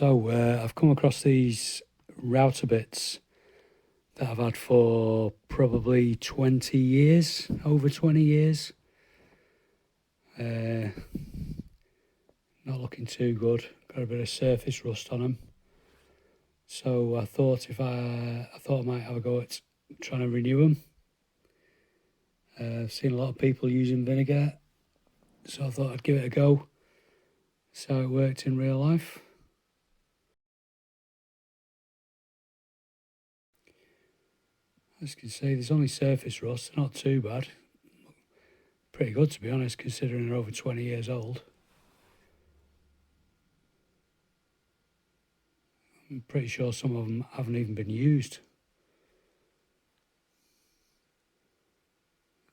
So I've come across these router bits that I've had for probably 20 years, over 20 years. Not looking too good, got a bit of surface rust on them. So I thought I might have a go at trying to renew them. I've seen a lot of people using vinegar, so I thought I'd give it a go, see how it worked in real life. As you can see, there's only surface rust, they're not too bad. Pretty good, to be honest, considering they're over 20 years old. I'm pretty sure some of them haven't even been used.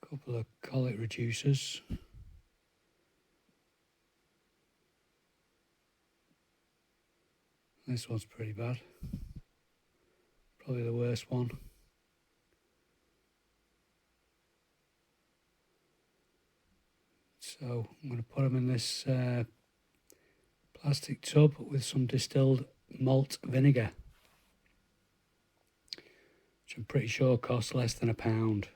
A couple of collet reducers. This one's pretty bad. Probably the worst one. So I'm going to put them in this plastic tub with some distilled malt vinegar, which I'm pretty sure costs less than £1.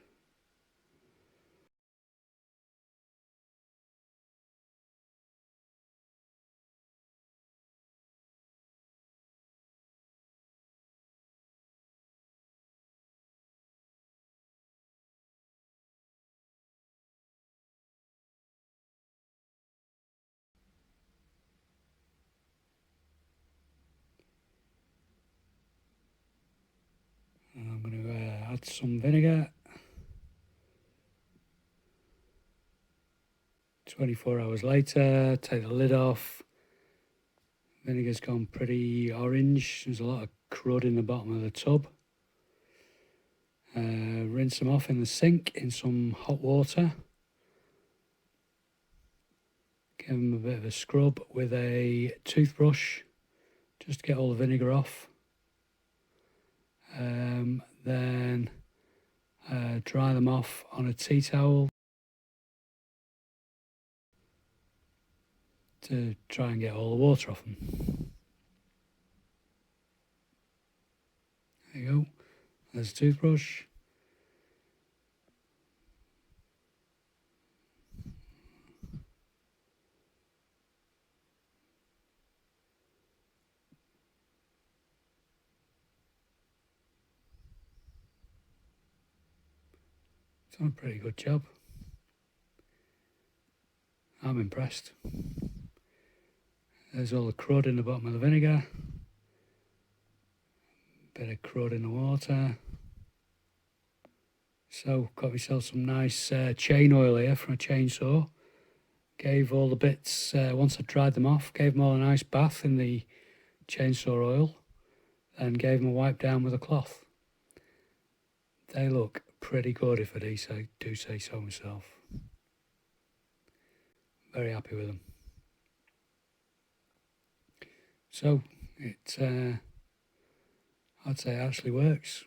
And I'm going to add some vinegar. 24 hours later, take the lid off. Vinegar's gone pretty orange. There's a lot of crud in the bottom of the tub. Rinse them off in the sink in some hot water. Give them a bit of a scrub with a toothbrush just to get all the vinegar off. Then dry them off on a tea towel to try and get all the water off them. There you go. There's a toothbrush. It's done a pretty good job. I'm impressed. There's all the crud in the bottom of the vinegar. Bit of crud in the water. So got myself some nice chain oil here from a chainsaw. Gave all the bits, once I dried them off, gave them all a nice bath in the chainsaw oil. Then gave them a wipe down with a cloth. They look pretty good, if I do say so myself. Very happy with them. So it, I'd say it actually works.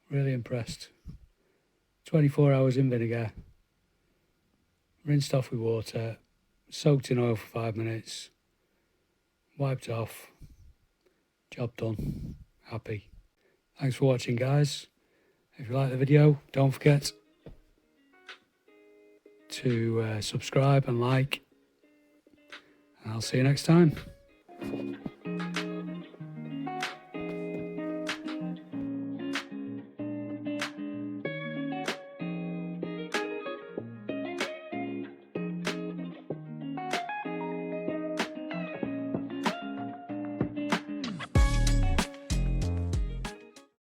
Really impressed. 24 hours in vinegar, rinsed off with water, soaked in oil for 5 minutes, wiped off, job done, happy. Thanks for watching, guys. If you like the video, don't forget to subscribe and like, and I'll see you next time.